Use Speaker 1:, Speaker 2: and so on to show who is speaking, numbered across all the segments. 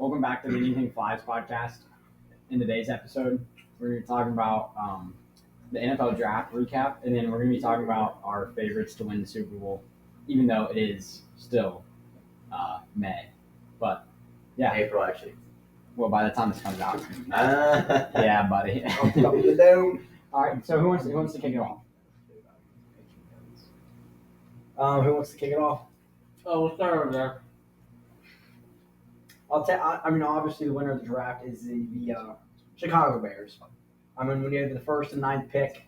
Speaker 1: Welcome back to the Anything Flies podcast. In today's episode, we're going to be talking about the NFL draft recap, and then we're going to be talking about our favorites to win the Super Bowl, even though it is still May. But yeah,
Speaker 2: April actually.
Speaker 1: well, by the time this comes out, yeah, buddy. All right, so who wants to kick it off? Who wants to kick it off?
Speaker 3: Oh, we'll start over there.
Speaker 1: Obviously, the winner of the draft is the Chicago Bears. I mean, when you have the first and ninth pick,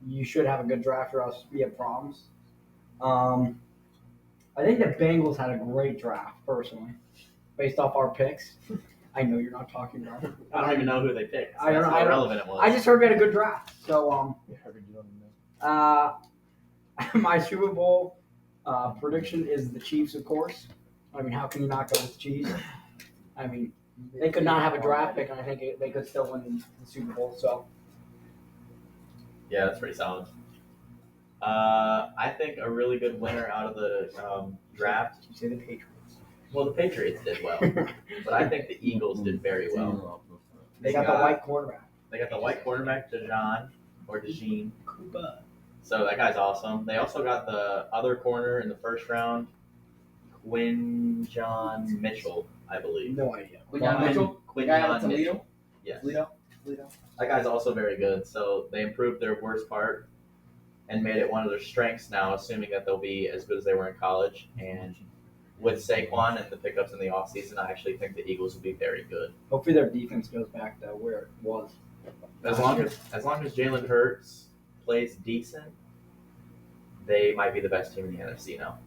Speaker 1: you should have a good draft, or else we have problems. I think the Bengals had a great draft, personally, based off our picks. I know you're not talking about it.
Speaker 2: I don't even know who they picked. So
Speaker 1: I don't
Speaker 2: that's
Speaker 1: know.
Speaker 2: how relevant it was.
Speaker 1: I just heard we had a good draft. So, my Super Bowl prediction is the Chiefs, of course. I mean, how can you not go with the Chiefs? I mean, they could not have a draft pick, and I think they could still win the Super Bowl. So,
Speaker 2: Yeah, that's pretty solid. I think a really good winner out of the draft.
Speaker 1: you say the Patriots.
Speaker 2: Well, the Patriots did well, but I think the Eagles did very well.
Speaker 1: They got the white quarterback.
Speaker 2: They got the white quarterback, DeJean. So that guy's awesome. They also got the other corner in the first round, Quinjon Mitchell, I believe.
Speaker 1: No idea.
Speaker 3: Quinjon Mitchell? The guy out of
Speaker 2: Quinjon
Speaker 3: Toledo?
Speaker 2: Mitchell. Yes.
Speaker 3: Toledo?
Speaker 2: That guy's also very good. So they improved their worst part and made it one of their strengths now, assuming that they'll be as good as they were in college. And with Saquon and the pickups in the offseason, I actually think the Eagles will be very good.
Speaker 1: Hopefully, their defense goes back to where it was.
Speaker 2: As long as Jalen Hurts plays decent, they might be the best team in the NFC now.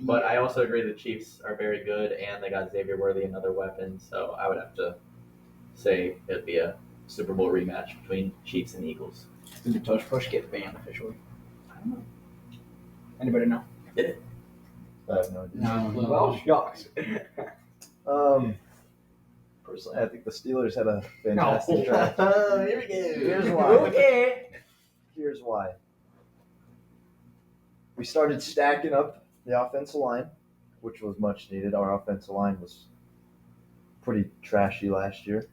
Speaker 2: But I also agree the Chiefs are very good, and they got Xavier Worthy, another weapon. So I would have to say it'd be a Super Bowl rematch between Chiefs and Eagles.
Speaker 1: Did the tush push get banned officially? I don't know. Anybody know?
Speaker 4: I have no idea.
Speaker 3: No.
Speaker 1: Well, shucks.
Speaker 4: Personally, I think the Steelers had a fantastic draft.
Speaker 2: Here we go.
Speaker 4: Here's why.
Speaker 1: Okay.
Speaker 4: Here's why. We started stacking up the offensive line, which was much needed. Our offensive line was pretty trashy last year.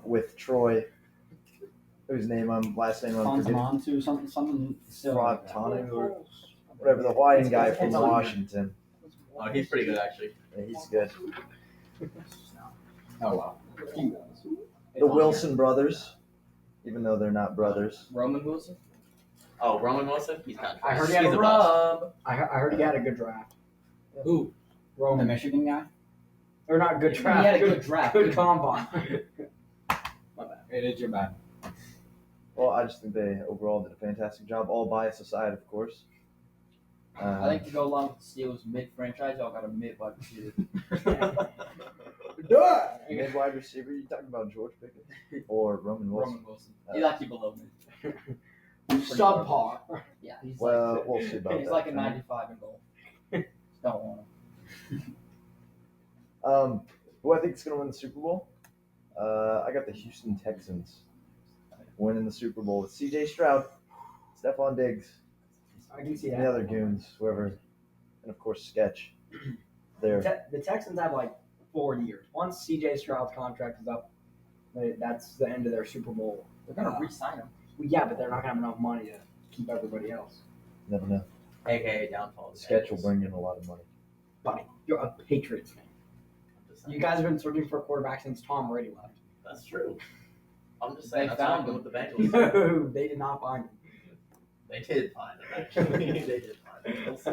Speaker 4: With Troy, whose last name I'm forgetting.
Speaker 1: Fontamontu, something still.
Speaker 4: Frontanu or whatever, the Hawaiian guy from Washington.
Speaker 2: Oh, he's pretty good actually.
Speaker 4: Yeah, he's good.
Speaker 1: Oh wow.
Speaker 4: The Wilson brothers, even though they're not brothers.
Speaker 3: Roman Wilson?
Speaker 2: Oh, Roman Wilson? He's not.
Speaker 1: I heard he
Speaker 2: He's
Speaker 1: had a
Speaker 2: bust.
Speaker 1: I heard he had a good draft.
Speaker 3: Who?
Speaker 1: Roman. The Michigan guy? Or not good
Speaker 3: He
Speaker 1: draft.
Speaker 3: had a good draft.
Speaker 1: Good combine.
Speaker 3: My bad.
Speaker 1: It is your bad.
Speaker 4: Well, I just think they overall did a fantastic job, all bias aside, of course.
Speaker 3: I think to go along with the Steelers mid-franchise, y'all got a mid-wide receiver.
Speaker 4: Mid wide receiver, you talking about George Pickens or Roman Wilson?
Speaker 3: Roman Wilson. He's actually below me.
Speaker 1: Subpar.
Speaker 3: Yeah, he's
Speaker 4: Well, we'll see about
Speaker 3: he's
Speaker 4: that.
Speaker 3: like a 95 in goal. Don't want him.
Speaker 4: Who I think is going to win the Super Bowl? I got the Houston Texans winning the Super Bowl with C.J. Stroud, Stephon Diggs,
Speaker 1: I can see
Speaker 4: and the
Speaker 1: that.
Speaker 4: other goons, whoever, and of course Sketch. There.
Speaker 1: The Texans have like 4 years. Once CJ Stroud's contract is up, that's the end of their Super Bowl.
Speaker 3: They're going to re-sign him.
Speaker 1: Well, yeah, but they're not going to have enough money to keep everybody else.
Speaker 4: Never know.
Speaker 2: AKA downfall. of the
Speaker 4: Sketch will
Speaker 2: Bengals.
Speaker 4: bring in a lot of money.
Speaker 1: Buddy, you're a Patriots fan.
Speaker 2: I'm just saying.
Speaker 1: You guys have been searching for a quarterback since Tom Brady left.
Speaker 2: That's true. I'm just saying.
Speaker 3: They
Speaker 2: That's
Speaker 3: found
Speaker 2: what
Speaker 3: him.
Speaker 2: with the Bengals.
Speaker 1: No, they did not find him.
Speaker 2: They did find him. Actually, they did find him. We'll see.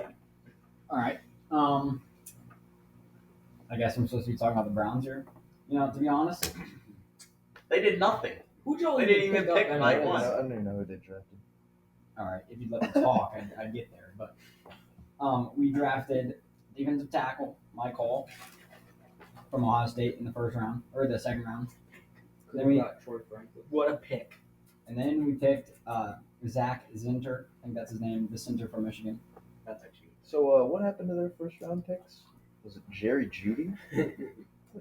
Speaker 1: All right. I guess I'm supposed to be talking about the Browns here. You know, to be honest,
Speaker 2: They did nothing.
Speaker 3: Who'd y'all
Speaker 2: They didn't even
Speaker 3: up
Speaker 2: pick
Speaker 3: in
Speaker 2: Mike
Speaker 4: I
Speaker 3: Atlanta?
Speaker 2: one.
Speaker 4: don't even know who they drafted.
Speaker 1: all right, if you'd let me talk, I'd get there. But we drafted defensive tackle Mike Hall from Ohio State in the first round, or the second round. Then we
Speaker 3: got Troy Franklin.
Speaker 1: What a pick. And then we picked Zach Zinter. I think that's his name, the center from Michigan.
Speaker 3: That's actually
Speaker 4: So, what happened to their first round picks? Was it Jerry Judy?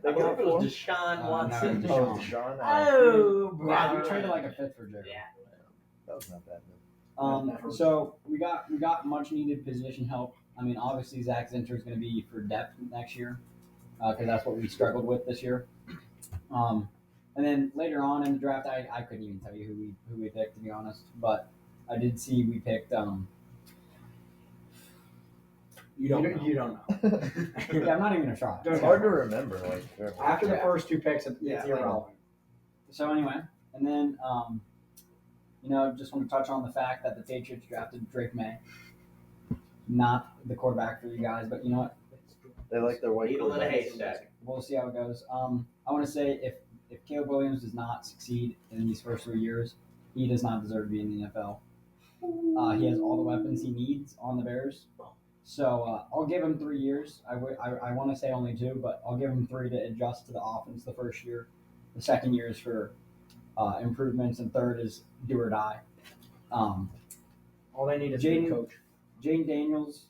Speaker 2: I believe it was Deshaun
Speaker 1: No,
Speaker 2: Watson.
Speaker 1: Deshaun.
Speaker 4: Oh, Deshaun.
Speaker 1: Oh,
Speaker 2: wow.
Speaker 1: we traded like a fifth for Jerry.
Speaker 2: Yeah.
Speaker 4: That was not bad.
Speaker 1: So we got much needed position help. I mean, obviously Zach Zinter is going to be for depth next year.
Speaker 5: because that's what we struggled with this year. And then later on in the draft, I couldn't even tell you who we picked, to be honest. But I did see we picked.
Speaker 1: You don't know.
Speaker 5: Yeah, I'm not even gonna try.
Speaker 4: It's hard to remember. Like
Speaker 1: After the first two picks, it's
Speaker 5: Yeah,
Speaker 1: irrelevant.
Speaker 5: So anyway, and then just want to touch on the fact that the Patriots drafted Drake May. Not the quarterback for you guys, but you know what?
Speaker 4: they like their white.
Speaker 2: Needle in a
Speaker 4: quarterbacks.
Speaker 2: haystack.
Speaker 5: We'll see how it goes. I want to say if Caleb Williams does not succeed in these first 3 years, he does not deserve to be in the NFL. He has all the weapons he needs on the Bears. So I'll give him 3 years. I want to say only 2, but I'll give him 3 to adjust to the offense the first year. The second year is for improvements, and third is do or die.
Speaker 1: All they need is a
Speaker 5: Jaden-
Speaker 1: good coach.
Speaker 5: Jaden Daniels,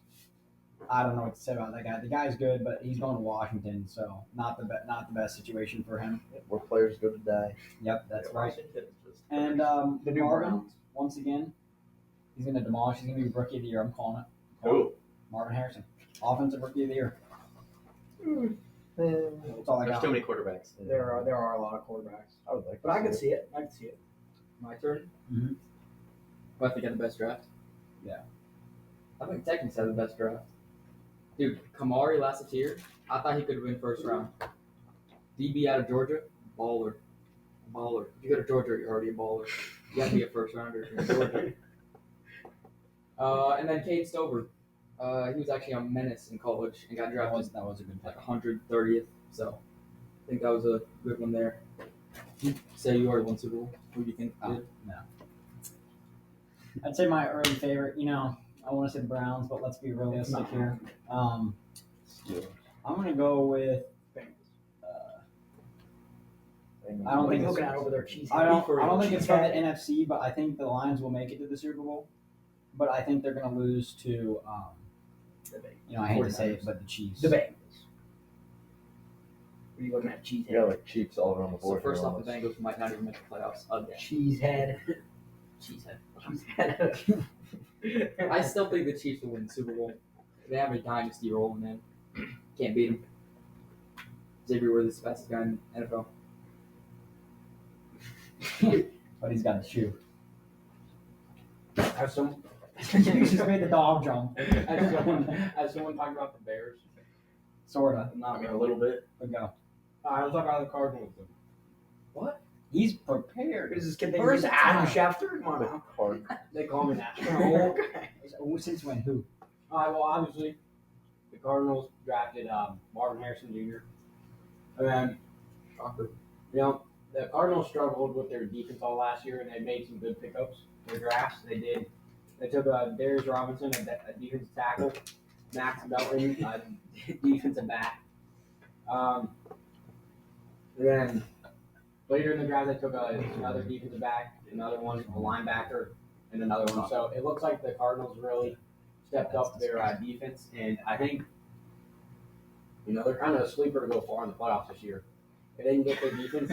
Speaker 5: I don't know what to say about that guy. The guy's good, but he's going to Washington, so not the best situation for him.
Speaker 4: Where players go to die.
Speaker 5: Yep, that's
Speaker 2: Yeah,
Speaker 5: right.
Speaker 2: Washington is just
Speaker 5: And
Speaker 1: The new
Speaker 5: Marvin,
Speaker 1: Browns.
Speaker 5: once again, he's going to demolish. He's going to be rookie of the year. I'm calling it.
Speaker 2: Who?
Speaker 5: Marvin Harrison, offensive rookie of the year. That's all I
Speaker 2: There's
Speaker 5: got.
Speaker 2: too many quarterbacks.
Speaker 1: There are a lot of quarterbacks,
Speaker 4: I would like.
Speaker 1: but I
Speaker 4: to
Speaker 1: could
Speaker 4: see
Speaker 1: see it. I could see it.
Speaker 3: My turn.
Speaker 5: Mhm.
Speaker 3: Who I think had the best draft?
Speaker 5: Yeah.
Speaker 3: I think Texans had the best draft. Dude, Kamari Lassitier, I thought he could have been first round. DB out of Georgia, baller. If you go to Georgia, you're already a baller. You got to be a first rounder if you're in Georgia. And then Cade Stover. He was actually a menace in college and got
Speaker 5: That
Speaker 3: drafted
Speaker 5: was a good pick.
Speaker 3: like 130th. So I think that was a good one there. You say you already won Super Bowl. Who do you think
Speaker 5: Oh.
Speaker 3: did?
Speaker 5: I'd say my early favorite. I want to say the Browns, but let's be
Speaker 1: It's
Speaker 5: realistic
Speaker 1: not
Speaker 5: here.
Speaker 4: Steelers.
Speaker 5: I'm going to go with. I don't
Speaker 1: What are
Speaker 5: think
Speaker 1: you
Speaker 5: it's-
Speaker 1: looking at over there, cheese.
Speaker 5: I don't think it's from the
Speaker 1: Cheesehead.
Speaker 5: NFC, but I think the Lions will make it to the Super Bowl. But I think they're going to lose to,
Speaker 1: The Bengals.
Speaker 5: I hate to say it, but the Chiefs.
Speaker 1: The Bengals. What are you looking at, cheesehead?
Speaker 4: You got like Chiefs all around the
Speaker 3: So
Speaker 4: board.
Speaker 3: first
Speaker 4: here
Speaker 3: off, the
Speaker 4: almost.
Speaker 3: Bengals might not even make the playoffs again.
Speaker 1: Cheesehead.
Speaker 3: Cheesehead.
Speaker 1: Cheesehead.
Speaker 3: I still think the Chiefs will win the Super Bowl. They have a dynasty rolling in. Can't beat them. Xavier Worthy's the fastest guy in the NFL.
Speaker 5: But he's got the shoe.
Speaker 3: As someone
Speaker 5: You just made the dog jump.
Speaker 3: as someone talking about the Bears.
Speaker 5: Sorta.
Speaker 2: I mean, a little bit.
Speaker 5: But go.
Speaker 3: I'll talk about the Cardinals.
Speaker 5: He's prepared.
Speaker 1: What is this kid think
Speaker 5: First
Speaker 1: he's Adam
Speaker 5: time.
Speaker 1: Schefter? Come on
Speaker 4: The
Speaker 1: now.
Speaker 4: card.
Speaker 3: They call me that.
Speaker 1: Okay.
Speaker 5: Since when? Who?
Speaker 3: Well, obviously, the Cardinals drafted Marvin Harrison Jr. And then, shocker, the Cardinals struggled with their defense all last year, and they made some good pickups in the drafts. They did. They took Darius Robinson, a defensive tackle, Max Belton, a defensive back. And then later in the draft, they took another defensive back, another one, a linebacker, and another one. So it looks like the Cardinals really stepped up their defense, and I think they're kind of a sleeper to go far in the playoffs this year. If they can get their defense,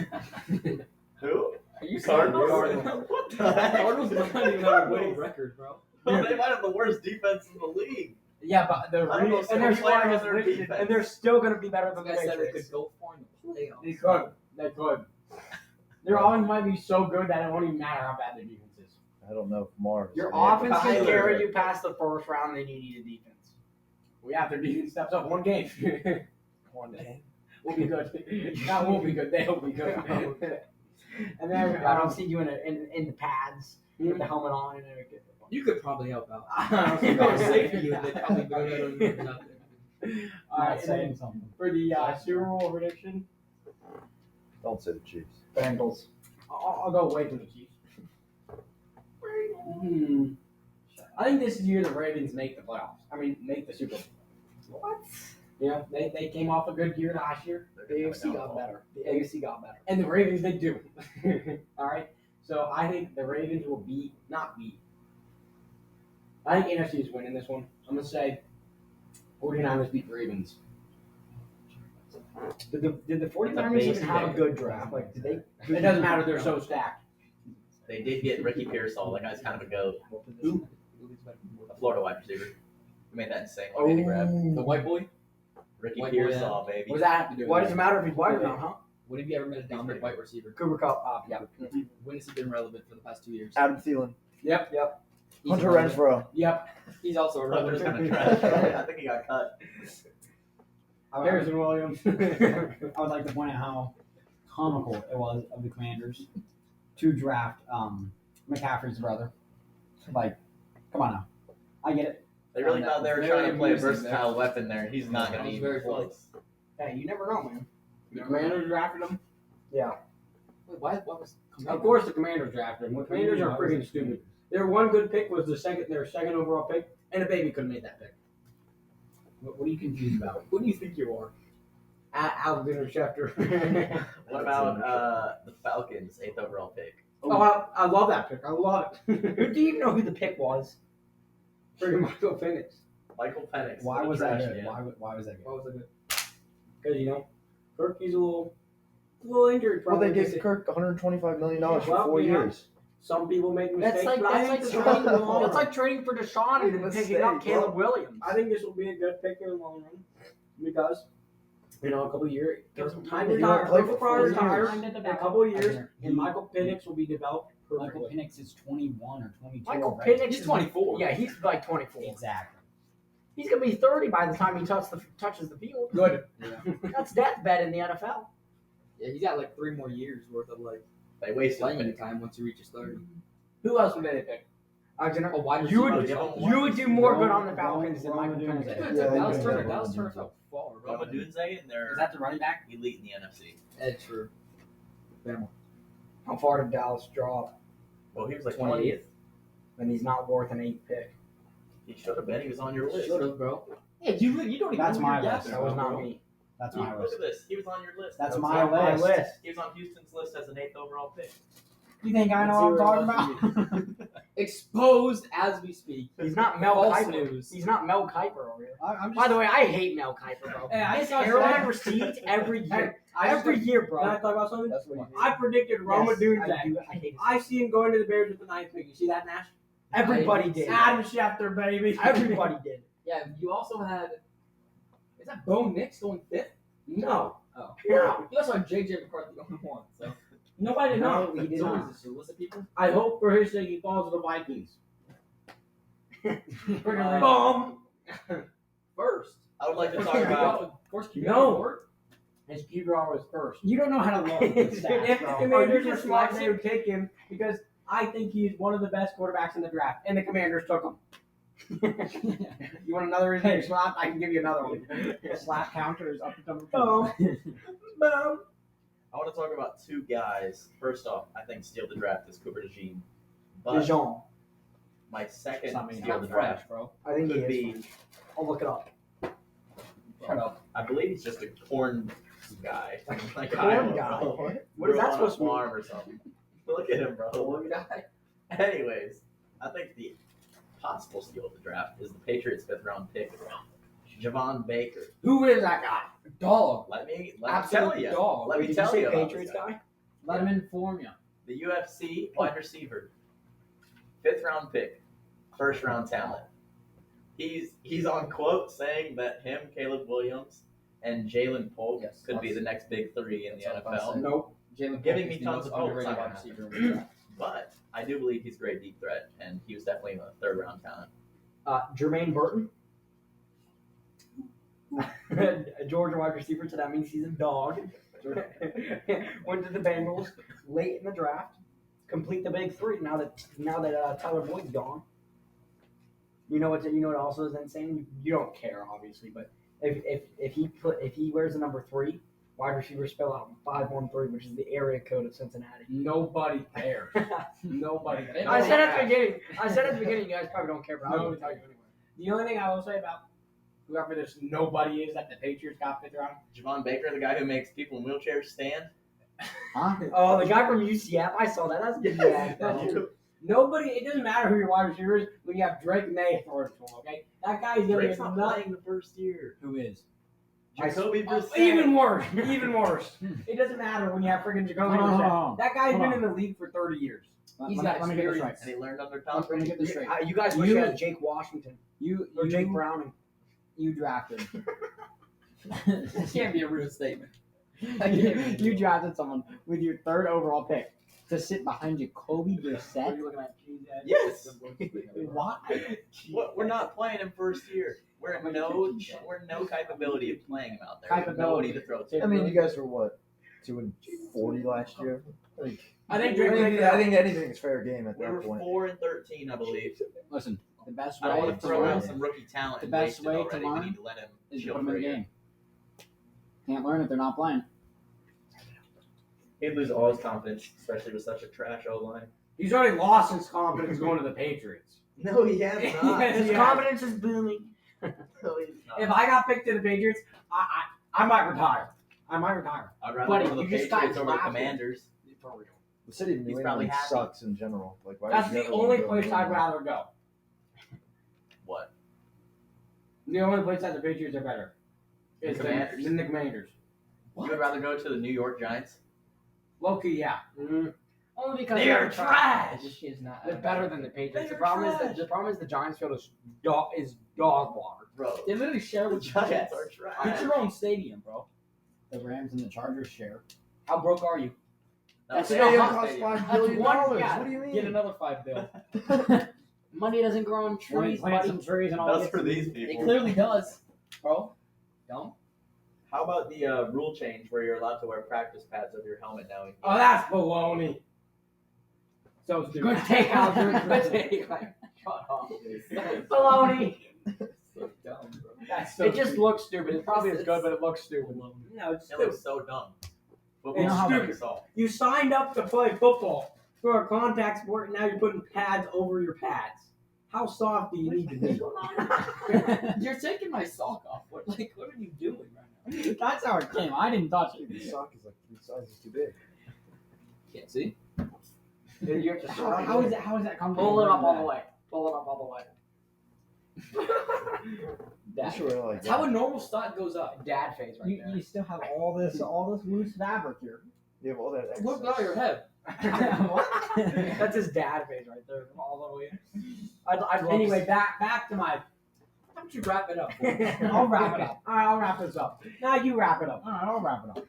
Speaker 2: Who?
Speaker 3: are you
Speaker 2: Cardinals?
Speaker 3: Cardinals?
Speaker 2: What the heck?
Speaker 3: Cardinals might even have a winning record, bro.
Speaker 2: Well, they might have the worst defense in the league.
Speaker 3: Yeah, but the
Speaker 2: I don't know,
Speaker 1: And they're,
Speaker 2: Players on their defense.
Speaker 1: and they're still going to be better than the
Speaker 3: guy said they
Speaker 1: Patriots.
Speaker 3: could go far in the playoffs.
Speaker 6: They could. They could. Their offense might be so good that it won't even matter how bad their defense is.
Speaker 4: I don't know if Marv. is
Speaker 1: Your
Speaker 4: gonna
Speaker 1: offense
Speaker 4: get
Speaker 1: can
Speaker 4: the-
Speaker 1: carry you past the first round, then you need a defense.
Speaker 6: We have their defense steps up one game.
Speaker 1: One day.
Speaker 6: We'll be good. That won't be good. They'll be good.
Speaker 1: And then I don't see you in the pads with the helmet on and everything.
Speaker 3: You could probably help out.
Speaker 6: All
Speaker 3: If I was safe for you, they'd probably go better than you out there.
Speaker 6: right,
Speaker 5: Not
Speaker 6: and
Speaker 5: saying
Speaker 6: then
Speaker 5: something.
Speaker 6: for the Super Bowl prediction,
Speaker 4: Don't say the Chiefs.
Speaker 1: Bengals.
Speaker 6: I'll go away from the Chiefs. I think this is the year the Ravens make the playoffs. I mean, make the Super Bowl.
Speaker 1: What?
Speaker 6: Yeah, they came off a good year last year,
Speaker 1: The AFC got better. The AFC got better.
Speaker 6: and the Ravens did too. All right, so I think the Ravens will not beat. I think NFC is winning this one. I'm gonna say 49ers beat the Ravens.
Speaker 1: Did the 49ers even have a good draft? Like, did they?
Speaker 6: It doesn't matter; they're so stacked.
Speaker 2: They did get Ricky Pearsall. That guy's kind of a goat. A Florida wide receiver. Who made that insane one handed grab.
Speaker 3: The white boy?
Speaker 2: Ricky
Speaker 7: White
Speaker 2: Pearsall, baby.
Speaker 6: What does that have to do?
Speaker 1: Why
Speaker 6: with
Speaker 1: does it
Speaker 6: it?
Speaker 1: matter if he's white or not, huh?
Speaker 7: When have you ever met a dominant white receiver?
Speaker 1: Cooper Cup.
Speaker 7: Yeah. When has he been relevant for the past 2 years?
Speaker 4: Adam Thielen,
Speaker 6: Yep.
Speaker 7: He's
Speaker 4: Hunter
Speaker 7: irrelevant.
Speaker 4: Renfro.
Speaker 6: Yep.
Speaker 7: He's also
Speaker 2: Hunter's
Speaker 7: irrelevant.
Speaker 2: kind of trash. I think he got cut.
Speaker 6: Harrison Williams.
Speaker 5: I would like to point out how comical it was of the Commanders to draft McCaffrey's brother. Like, come on now. I get it.
Speaker 2: They really
Speaker 7: Found
Speaker 2: thought they
Speaker 7: that
Speaker 2: were
Speaker 7: very
Speaker 2: trying to play a
Speaker 7: amusing
Speaker 2: versatile weapon there. He's not
Speaker 7: That
Speaker 2: going to
Speaker 7: was
Speaker 2: be
Speaker 7: very
Speaker 2: close.
Speaker 1: Hey, you never know, man.
Speaker 6: The Commanders drafted him.
Speaker 7: Wait, why was
Speaker 6: Of course, the Commanders drafted him. The Commanders are freaking stupid. Their one good pick was their second overall pick, and a baby couldn't make that pick. What are you confused about?
Speaker 7: Who do you think you are?
Speaker 6: Alexander Schefter.
Speaker 2: What about the Falcons' 8th overall pick?
Speaker 6: Oh, I love that pick. I love
Speaker 1: Who
Speaker 6: it.
Speaker 1: do you even know who the pick was?
Speaker 6: Freaking Michael Penix.
Speaker 2: Michael Penix.
Speaker 5: Why
Speaker 2: what a
Speaker 5: was that
Speaker 2: trash
Speaker 5: good?
Speaker 2: can.
Speaker 5: Why was that good?
Speaker 6: What was it? Because, Kirk, he's a little injured.
Speaker 4: Well, they
Speaker 6: Probably.
Speaker 4: gave Kirk $125 million for
Speaker 6: Well,
Speaker 4: 4
Speaker 6: you know,
Speaker 4: years.
Speaker 6: Some people make mistakes,
Speaker 1: That's like
Speaker 6: but I
Speaker 1: that's
Speaker 6: think
Speaker 1: like
Speaker 6: this will be in the long
Speaker 1: trading, that's
Speaker 6: run.
Speaker 1: like trading for Deshaun and then picking up
Speaker 4: Mistake,
Speaker 1: Caleb Williams.
Speaker 6: I think this will be a good pick in the long run because, a couple of years, give some time to
Speaker 4: He won't
Speaker 6: retire.
Speaker 4: play
Speaker 6: Cooper
Speaker 4: for
Speaker 6: Fryer's
Speaker 4: 4 years.
Speaker 6: retired in a couple of years,
Speaker 5: He-
Speaker 6: and Michael Penix will be developed
Speaker 5: Michael
Speaker 6: perfectly.
Speaker 5: Penix is 21 or 22
Speaker 1: Michael
Speaker 5: already.
Speaker 1: Penix
Speaker 7: He's
Speaker 1: is
Speaker 7: 24.
Speaker 1: Yeah, he's like 24.
Speaker 5: Exactly.
Speaker 1: He's gonna be 30 by the time he touches the field.
Speaker 6: Good.
Speaker 1: That's deathbed in the NFL.
Speaker 7: Yeah, he's got like 3 more years worth of like
Speaker 2: They wasted
Speaker 7: playing
Speaker 2: it.
Speaker 7: time once he reaches 30.
Speaker 6: Who else would they pick?
Speaker 1: Alexander,
Speaker 7: A wide
Speaker 1: you
Speaker 7: receiver.
Speaker 1: would
Speaker 2: give him
Speaker 1: you would do more good on the
Speaker 5: Roman-
Speaker 1: Falcons than
Speaker 5: Roman
Speaker 1: Michael
Speaker 5: Doomsday.
Speaker 1: Penix.
Speaker 7: Dude,
Speaker 1: did.
Speaker 4: Yeah,
Speaker 7: Dallas
Speaker 4: yeah,
Speaker 7: Turner.
Speaker 4: yeah.
Speaker 7: Dallas Turner fell far.
Speaker 2: Roma Dunze, and they're
Speaker 6: Is that the running back?
Speaker 2: elite in the NFC.
Speaker 7: That's true.
Speaker 1: How far did Dallas drop?
Speaker 2: Well, he was like
Speaker 6: 28th.
Speaker 2: 20th.
Speaker 1: Then he's not worth an 8th pick.
Speaker 2: He should have been. He was on your list.
Speaker 7: Should have, bro. Yeah, you don't even
Speaker 5: That's
Speaker 7: know who
Speaker 5: my
Speaker 7: you're
Speaker 5: list.
Speaker 7: guessing,
Speaker 1: That was
Speaker 7: bro.
Speaker 1: not me.
Speaker 5: That's
Speaker 2: Look
Speaker 5: my
Speaker 2: at
Speaker 5: list.
Speaker 2: this. He was on your list.
Speaker 5: That's
Speaker 2: That was
Speaker 5: my
Speaker 2: on my
Speaker 5: list.
Speaker 2: He was on Houston's list as an 8th overall pick.
Speaker 5: You think I know what I'm talking about?
Speaker 7: Exposed as we speak.
Speaker 1: He's not Mel
Speaker 7: False
Speaker 1: Kiper.
Speaker 7: news.
Speaker 1: He's not Mel Kiper over here.
Speaker 5: I'm just,
Speaker 1: By the way, I hate Mel Kiper, bro.
Speaker 6: Hey, I
Speaker 1: His
Speaker 6: saw
Speaker 1: hairline
Speaker 6: that.
Speaker 1: recedes every year.
Speaker 6: I
Speaker 1: Every year,
Speaker 6: Can I
Speaker 1: bro.
Speaker 6: talk about something?
Speaker 5: that's what you
Speaker 6: I predicted Roma
Speaker 1: Yes,
Speaker 6: Dunze.
Speaker 1: I hate it.
Speaker 6: I see him going to the Bears with the 9th pick. You see that, Nash?
Speaker 1: Everybody did.
Speaker 6: Adam Schefter, baby.
Speaker 1: Everybody did.
Speaker 7: Yeah, you also had. Is that Bo Nix going 5th?
Speaker 6: No.
Speaker 7: Oh.
Speaker 1: No.
Speaker 7: You also had JJ McCarthy going 1. So.
Speaker 6: Nobody did
Speaker 1: No,
Speaker 6: not.
Speaker 1: he did
Speaker 7: so
Speaker 1: not.
Speaker 7: what is this? Solicit people?
Speaker 6: I hope for his sake he falls to the Vikings.
Speaker 7: Uh, First.
Speaker 2: I would like to
Speaker 7: First
Speaker 2: talk about.
Speaker 7: QB
Speaker 6: No.
Speaker 7: award?
Speaker 6: His QBR was first.
Speaker 5: You don't know how to look at the
Speaker 6: If
Speaker 5: stats,
Speaker 6: the
Speaker 5: bro.
Speaker 6: Commanders
Speaker 1: Are you
Speaker 6: were
Speaker 1: just
Speaker 6: smart,
Speaker 1: flexing?
Speaker 6: they would take him because I think he's one of the best quarterbacks in the draft, and the Commanders took him. You want another reason to slap? I can give you another one.
Speaker 5: The slap counter is up to number 2.
Speaker 6: Boom. Boom.
Speaker 2: I want to talk about 2 guys. First off, I think steal the draft is Cooper DeJean. But
Speaker 1: Dijon.
Speaker 2: my second
Speaker 5: Something
Speaker 2: steal the
Speaker 7: Not
Speaker 2: draft
Speaker 7: French, bro.
Speaker 1: I think he
Speaker 2: could
Speaker 1: is.
Speaker 2: be.
Speaker 1: I'll look it up.
Speaker 7: Shut up.
Speaker 2: I believe he's just a corn guy. Like
Speaker 1: Corn
Speaker 2: Iowa,
Speaker 1: guy?
Speaker 2: bro.
Speaker 1: What is
Speaker 2: Grew
Speaker 1: that
Speaker 2: on a
Speaker 1: supposed to mean?
Speaker 2: farm or something. Look at him, bro.
Speaker 7: Corn guy.
Speaker 2: Anyways, I think the possible steal of the draft is the Patriots' 5th round pick, Javon Baker.
Speaker 6: Who is that guy?
Speaker 7: Dog.
Speaker 2: Let me
Speaker 7: Absolute
Speaker 2: tell you.
Speaker 7: dog.
Speaker 2: Let me
Speaker 1: Did you
Speaker 2: tell
Speaker 1: say
Speaker 2: you about
Speaker 1: Patriots
Speaker 2: this guy.
Speaker 1: guy?
Speaker 7: Let him inform you.
Speaker 2: The UFC wide receiver, 5th round pick, 1st round talent. He's on quote saying that him, Caleb Williams, and Jalen Polk
Speaker 7: Yes,
Speaker 2: could be
Speaker 7: that's-
Speaker 2: the next big 3 in the
Speaker 7: that's what I was
Speaker 2: NFL.
Speaker 7: saying.
Speaker 6: Nope.
Speaker 7: Jalen
Speaker 2: Giving
Speaker 7: Polk
Speaker 2: me
Speaker 7: is the
Speaker 2: tons
Speaker 7: most
Speaker 2: of hope.
Speaker 7: underrated
Speaker 2: It's not
Speaker 7: wide
Speaker 2: gonna
Speaker 7: receiver in the draft.
Speaker 2: But I do believe he's a great deep threat, and he was definitely a 3rd round talent.
Speaker 1: Jermaine Burton. A Georgia wide receiver, so that means he's a dog. Went to the Bengals late in the draft. Complete the big 3 now that Tyler Boyd's gone. You know what also is insane? You don't care obviously, but if he wears the number 3, wide receiver spell out 513, which is the area code of Cincinnati.
Speaker 6: Nobody cares. Nobody cares.
Speaker 1: I said at the beginning, you guys probably don't care, but I'm gonna tell you anyway.
Speaker 6: The only thing I will say about whoever this nobody is that the Patriots got 5th round.
Speaker 2: Javon Baker, the guy who makes people in wheelchairs stand.
Speaker 5: Huh?
Speaker 1: Oh, the guy from UCF, I saw that. That's good. Yeah,
Speaker 6: Nobody. It doesn't matter who your wide receiver is when you have Drake May throwing to him. Okay, that guy's gonna
Speaker 2: Drake's
Speaker 6: be
Speaker 2: not
Speaker 6: nothing.
Speaker 2: playing the first year.
Speaker 5: Who is?
Speaker 2: Jacoby Brissett.
Speaker 6: Even worse. Even worse. It doesn't matter when you have freaking Jacoby
Speaker 5: Hold on,
Speaker 6: Brissett.
Speaker 5: hold on.
Speaker 6: That guy's
Speaker 5: Hold
Speaker 6: been
Speaker 5: on.
Speaker 6: in the league for 30 years.
Speaker 7: He's
Speaker 5: Let
Speaker 7: got
Speaker 5: me get this right.
Speaker 7: experience.
Speaker 2: And he learned under Tom
Speaker 5: Let me
Speaker 2: Brady.
Speaker 5: get this straight.
Speaker 1: You guys wish
Speaker 5: You-
Speaker 1: you had Jake Washington
Speaker 5: You
Speaker 1: or Jake
Speaker 5: you,
Speaker 1: Browning.
Speaker 5: you drafted
Speaker 7: This can't be a real statement.
Speaker 5: You drafted someone with your 3rd overall pick to sit behind Jacoby
Speaker 7: What are
Speaker 5: Brissett.
Speaker 7: you looking at? GZ?
Speaker 2: Yes.
Speaker 5: Why?
Speaker 2: We're not playing him first year. We're no capability of playing him out there. We have nobody to throw to.
Speaker 4: I mean, you guys were what, 2-40 last year? Like,
Speaker 6: I think
Speaker 4: I
Speaker 6: Drake
Speaker 4: think,
Speaker 6: May-
Speaker 4: I think anything's fair game at
Speaker 2: We
Speaker 4: that
Speaker 2: were
Speaker 4: point.
Speaker 2: 4-13, I believe.
Speaker 5: Listen, the best
Speaker 2: I don't
Speaker 5: way
Speaker 2: want
Speaker 5: to
Speaker 2: to throw out
Speaker 5: learn
Speaker 2: some rookie talent.
Speaker 5: the
Speaker 2: and
Speaker 5: best
Speaker 2: waste it
Speaker 5: way to
Speaker 2: already.
Speaker 5: learn
Speaker 2: We need to let him
Speaker 5: is to
Speaker 2: chill
Speaker 5: put them
Speaker 2: for
Speaker 5: in
Speaker 2: a
Speaker 5: the
Speaker 2: year.
Speaker 5: game. Can't learn if they're not playing.
Speaker 2: He'd lose all his confidence, especially with such a trash O line.
Speaker 6: He's already lost his confidence going to the Patriots.
Speaker 2: No, he has
Speaker 6: Yes,
Speaker 1: His
Speaker 6: he has.
Speaker 1: confidence is booming.
Speaker 2: No, he's not.
Speaker 6: If I got picked to the Patriots, I might retire. I might retire.
Speaker 2: I'd rather
Speaker 6: Buddy,
Speaker 2: go to the
Speaker 6: you just got
Speaker 2: Patriots over the
Speaker 6: drafted.
Speaker 2: Commanders.
Speaker 6: For real.
Speaker 4: The city of
Speaker 2: He's
Speaker 4: New
Speaker 2: probably
Speaker 4: England
Speaker 2: happy.
Speaker 4: sucks in general. Like, why
Speaker 6: That's
Speaker 4: would you
Speaker 6: the
Speaker 4: ever
Speaker 6: only
Speaker 4: wanna go
Speaker 6: place
Speaker 4: to
Speaker 6: I'd
Speaker 4: New
Speaker 6: rather go.
Speaker 2: What?
Speaker 6: The only place that the Patriots are better is
Speaker 2: The Commanders?
Speaker 6: than the Commanders.
Speaker 2: You would rather go to the New York Giants?
Speaker 6: Low-key, yeah.
Speaker 7: Only because
Speaker 2: They are trash.
Speaker 7: This is not.
Speaker 6: They're better than the Patriots.
Speaker 2: They're
Speaker 6: The problem is
Speaker 2: trash.
Speaker 6: the problem is the Giants field is dog water.
Speaker 2: Bro.
Speaker 7: They literally share
Speaker 2: The
Speaker 7: with
Speaker 2: Giants are trash.
Speaker 7: Get your own stadium, bro.
Speaker 5: The Rams and the Chargers share.
Speaker 7: How broke are you?
Speaker 2: No,
Speaker 6: That's
Speaker 2: they
Speaker 6: enough.
Speaker 2: are
Speaker 4: Stadium
Speaker 6: Huh?
Speaker 4: costs
Speaker 2: stadium.
Speaker 4: $5 billion.
Speaker 6: one- yeah,
Speaker 4: What do you mean?
Speaker 7: Get another $5 bill.
Speaker 6: Money doesn't grow on trees,
Speaker 5: Plant
Speaker 6: buddy.
Speaker 5: some trees and all
Speaker 2: That's
Speaker 5: get
Speaker 2: for
Speaker 5: some-
Speaker 2: these
Speaker 7: It
Speaker 2: people.
Speaker 7: clearly does, bro. Dumb.
Speaker 2: How about the rule change where you're allowed to wear practice pads over your helmet now?
Speaker 6: Oh, that's baloney. So stupid. Good take, Alger. Good take. Like,
Speaker 7: Shut up.
Speaker 6: baloney.
Speaker 7: So dumb, bro.
Speaker 6: That's so it just looks stupid. It probably is good, but it looks stupid.
Speaker 7: No, it's
Speaker 2: It looks so dumb. But
Speaker 6: It's stupid.
Speaker 2: All.
Speaker 6: You signed up to play football for a contact sport, and now you're putting pads over your pads. How soft do you need to be?
Speaker 7: You're taking my sock off. What are you doing right now?
Speaker 5: That's how it came. I didn't touch
Speaker 4: The
Speaker 5: it.
Speaker 4: sock is like 3 sizes too big.
Speaker 7: Can't see.
Speaker 6: You have to
Speaker 5: How is that coming?
Speaker 6: pull it up all the way. Pull it up all the way.
Speaker 4: You should wear like
Speaker 7: That's how a normal stock goes up.
Speaker 6: Dad face right
Speaker 5: You,
Speaker 6: there.
Speaker 5: you still have all this loose fabric here.
Speaker 4: You have all that excess.
Speaker 7: Look at your head.
Speaker 5: What?
Speaker 6: That's his dad face right there, all the way. I'd love
Speaker 5: Anyway,
Speaker 6: to
Speaker 5: back to my.
Speaker 7: How don't you wrap it up?
Speaker 5: I'll wrap it up.
Speaker 6: All right, I'll wrap this up. Now you wrap it up.
Speaker 5: All right, I'll wrap it up.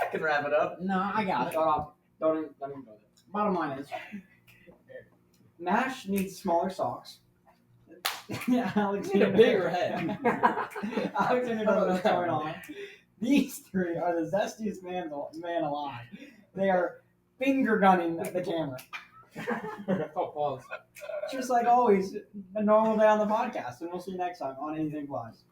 Speaker 2: I can wrap it up.
Speaker 5: No, I got it.
Speaker 6: Shut up. Don't even go there.
Speaker 5: Bottom line is, Nash needs smaller socks. Alex
Speaker 7: You need a bigger head.
Speaker 5: Alexander doesn't know what's going on. These 3 are the zestiest man alive. They are finger gunning the camera.
Speaker 6: Oh, pause.
Speaker 5: Just like always, a normal day on the podcast. And we'll see you next time on Anything Flies.